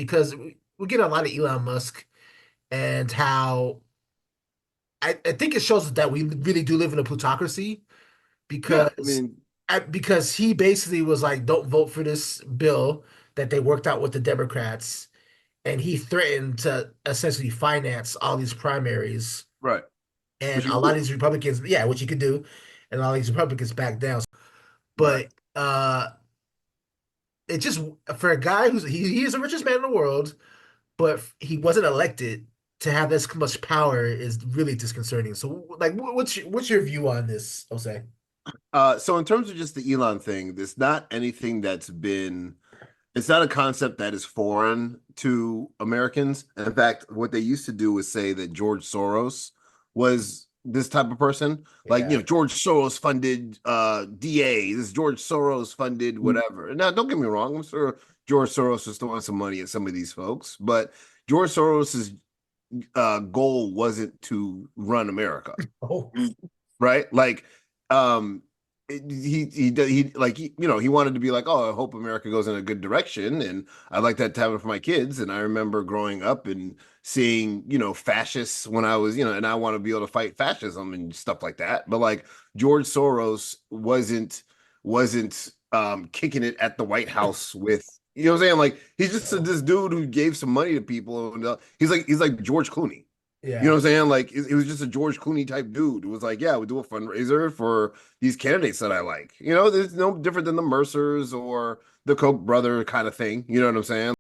because we get a lot of Elon Musk and how I think it shows that we really do live in a plutocracy Yeah, I because mean, because he basically was like, don't vote for this bill that they worked out with the Democrats, and he threatened to essentially finance all these primaries, right, and which you a can lot of do. these Republicans, yeah, what you could do, and all these Republicans back down. Right. But it just for a guy he is the richest man in the world, but he wasn't elected to have this much power is really disconcerting. So, like, what's your view on this, Jose? So in terms of just the Elon thing, there's not anything it's not a concept that is foreign to Americans. In fact, what they used to do was say that George Soros was this type of person. Like, Yeah. George Soros funded DA, this George Soros funded whatever. Now, don't get me wrong, I'm sure George Soros was throwing some money at some of these folks, but George Soros's goal wasn't to run America, Oh, right? Like, um, he wanted to be like, oh, I hope America goes in a good direction, and I'd like that to happen for my kids. And I remember growing up and seeing, fascists when I was, and I want to be able to fight fascism and stuff like that. But like George Soros wasn't kicking it at the White House with. You know what I'm saying? Like he's just oh, this dude who gave some money to people, and he's like George Clooney. You know yeah. what I'm saying? Like it was just a George Clooney type dude. It was like, yeah, we do a fundraiser for these candidates that I like. There's no different than the Mercers or the Koch brother kind of thing. You know what I'm saying?